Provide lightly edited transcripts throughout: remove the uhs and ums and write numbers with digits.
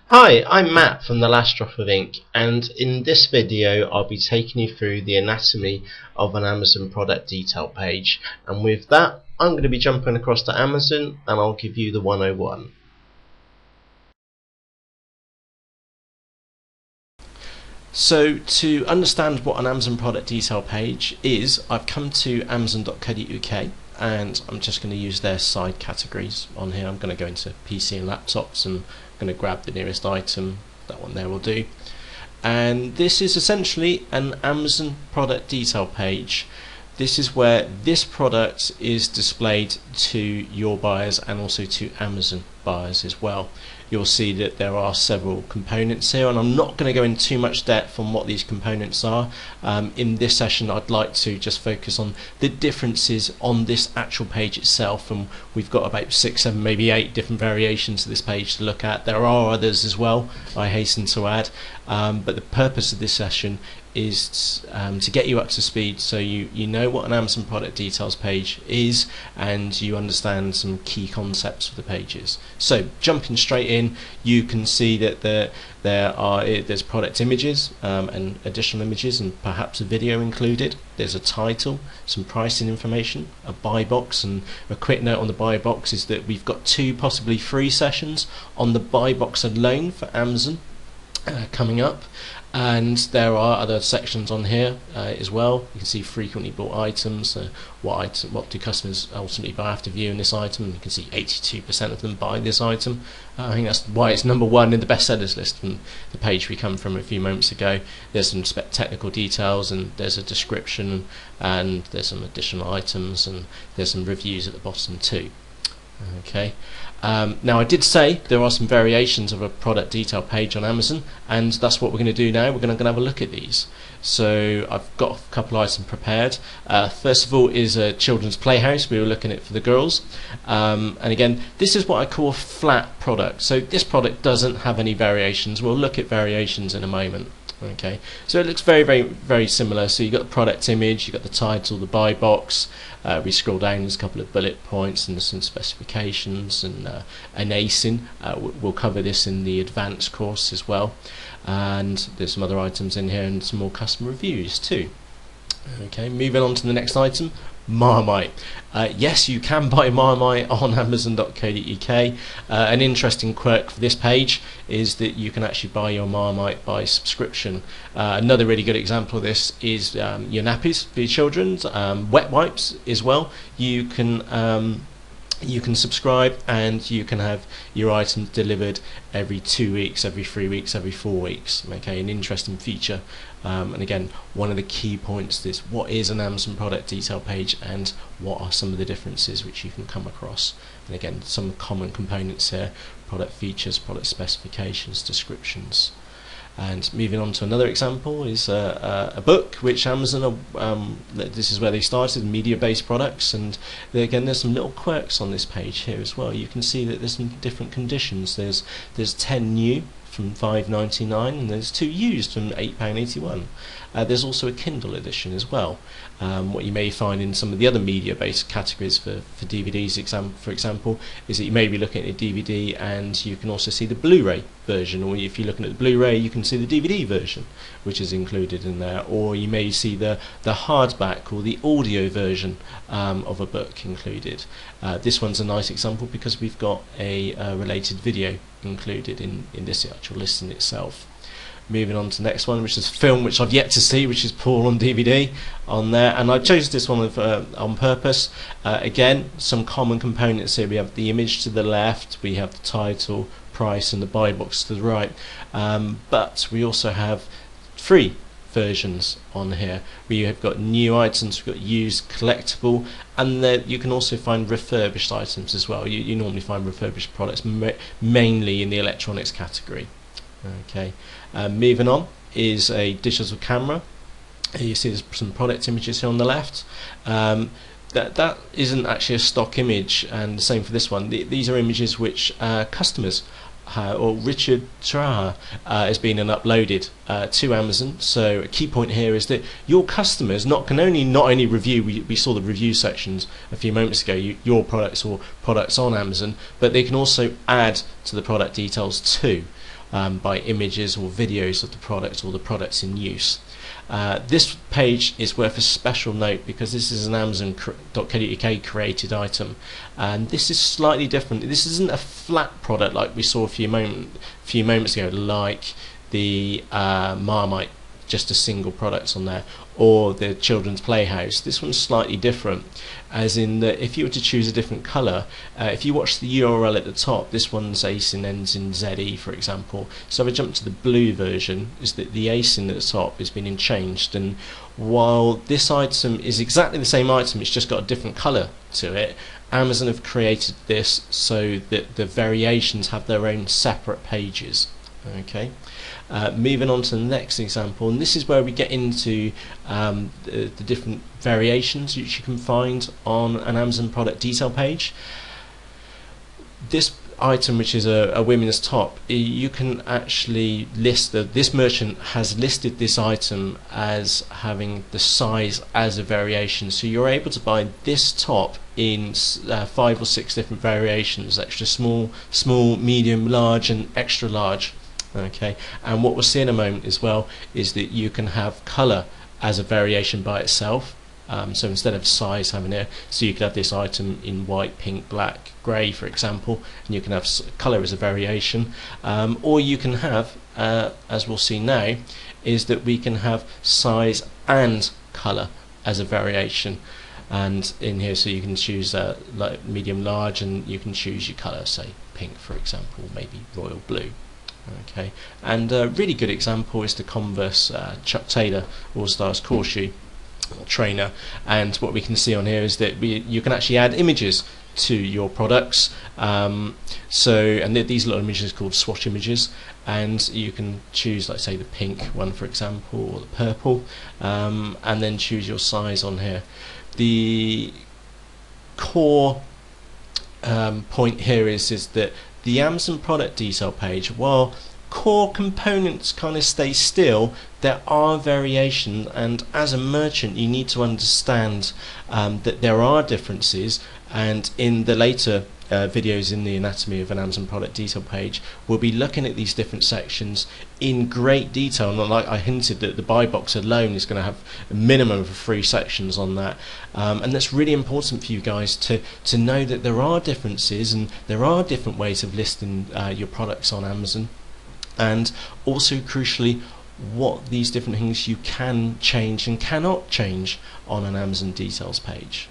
Hi, I'm Matt from The Last Drop of Ink, and in this video I'll be taking you through the anatomy of an Amazon product detail page, and with that I'm going to be jumping across to Amazon and I'll give you the 101. So to understand what an Amazon product detail page is, I've come to amazon.co.uk and I'm just going to use their side categories on here. I'm going to go into PC and laptops and I'm going to grab the nearest item. That one there will do. And this is essentially an Amazon product detail page. This is where this product is displayed to your buyers and also to Amazon buyers as well. You'll see that there are several components here, and I'm not going to go into too much depth on what these components are. In this session I'd like to just focus on the differences on this actual page itself, and we've got about 6, 7, maybe 8 different variations of this page to look at. There are others as well, I hasten to add, but the purpose of this session is to get you up to speed so you know what an Amazon product details page is and you understand some key concepts of the pages. So jumping straight in, you can see that there's product images and additional images and perhaps a video included. There's a title, some pricing information, a buy box, and a quick note on the buy box is that we've got 2 possibly free sessions on the buy box alone for Amazon coming up. And there are other sections on here as well. You can see frequently bought items, what do customers ultimately buy after viewing this item. You can see 82% of them buy this item. I think that's why it's #1 in the bestsellers list from the page we come from a few moments ago. There's some technical details and there's a description and there's some additional items and there's some reviews at the bottom too. Okay. Now I did say there are some variations of a product detail page on Amazon, and that's what we're going to do now. We're going to have a look at these. So I've got a couple of items prepared. First of all is a children's playhouse. We were looking at it for the girls, and again this is what I call a flat product. So this product doesn't have any variations. We'll look at variations in a moment. Okay, so it looks very similar. So you've got the product image, you've got the title, the buy box. We scroll down, there's a couple of bullet points and some specifications and an ASIN. We'll cover this in the advanced course as well. And there's some other items in here and some more customer reviews too. Okay, moving on to the next item, Marmite. Yes, you can buy Marmite on amazon.co.uk. An interesting quirk for this page is that you can actually buy your Marmite by subscription. Another really good example of this is your nappies for your children, wet wipes as well. You can subscribe and you can have your items delivered every 2 weeks, every 3 weeks, every 4 weeks. Okay, an interesting feature. And again, one of the key points is what is an Amazon product detail page and what are some of the differences which you can come across. And again, some common components here: product features, product specifications, descriptions. And moving on to another example is a book which Amazon this is where they started, media-based products, and again there's some little quirks on this page here as well. You can see that there's some different conditions. There's 10 new from £5.99 and there's 2 used from £8.81. There's also a Kindle edition as well. What you may find in some of the other media-based categories for DVDs, for example, is that you may be looking at a DVD and you can also see the Blu-ray version, or if you're looking at the Blu-ray you can see the DVD version which is included in there, or you may see the hardback or the audio version of a book included. This one's a nice example because we've got a related video included in this actual listing itself. Moving on to the next one, which is film, which I've yet to see, which is Paul on DVD on there, and I chose this one on purpose. Again, some common components here. We have the image to the left, we have the title, price, and the buy box to the right, but we also have 3 versions on here. We have got new items, we've got used, collectible, and then you can also find refurbished items as well. You normally find refurbished products mainly in the electronics category. Okay, moving on is a digital camera. You see there's some product images here on the left. That isn't actually a stock image, and the same for this one. These are images which customers or Richard Traha has been uploaded to Amazon. So a key point here is that your customers not only review, we saw the review sections a few moments ago, your products or products on Amazon, but they can also add to the product details too, by images or videos of the product or the products in use. This page is worth a special note because this is an Amazon.co.uk created item, and this is slightly different. This isn't a flat product like we saw a few moments ago, like the Marmite, just a single product on there, or the Children's Playhouse. This one's slightly different, as in that if you were to choose a different colour, if you watch the URL at the top, this one's ASIN ends in ZE, for example. So if I jump to the blue version, is that the ASIN at the top has been changed, and while this item is exactly the same item, it's just got a different colour to it, Amazon have created this so that the variations have their own separate pages. Okay. Moving on to the next example, and this is where we get into the different variations which you can find on an Amazon product detail page. This item, which is a women's top, you can actually list this merchant has listed this item as having the size as a variation, so you're able to buy this top in 5 or 6 different variations: extra small, medium, large and extra large. Okay, and what we'll see in a moment as well is that you can have colour as a variation by itself. So instead of size having it, so you could have this item in white, pink, black, grey, for example, and you can have colour as a variation, or you can have, as we'll see now, is that we can have size and colour as a variation. And in here, so you can choose like medium, large, and you can choose your colour, say pink, for example, maybe royal blue. Okay, and a really good example is the Converse Chuck Taylor All Stars core shoe trainer, and what we can see on here is that you can actually add images to your products. And these little images are called swatch images, and you can choose, like say, the pink one, for example, or the purple, and then choose your size on here. The core point here is that the Amazon product detail page, while core components kind of stay still, there are variations, and as a merchant you need to understand that there are differences, and in the later videos in the anatomy of an Amazon product detail page, we'll be looking at these different sections in great detail. And like I hinted, that the buy box alone is going to have a minimum of 3 sections on that, and that's really important for you guys to know that there are differences and there are different ways of listing your products on Amazon, and also crucially what these different things you can change and cannot change on an Amazon details page.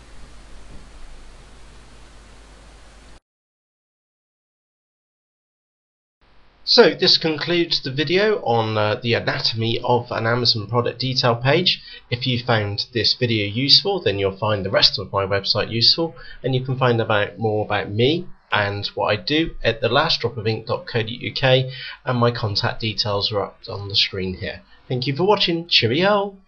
So this concludes the video on the anatomy of an Amazon product detail page. If you found this video useful, then you'll find the rest of my website useful, and you can find more about me and what I do at thelastdropofink.co.uk, and my contact details are up on the screen here. Thank you for watching. Cheerio!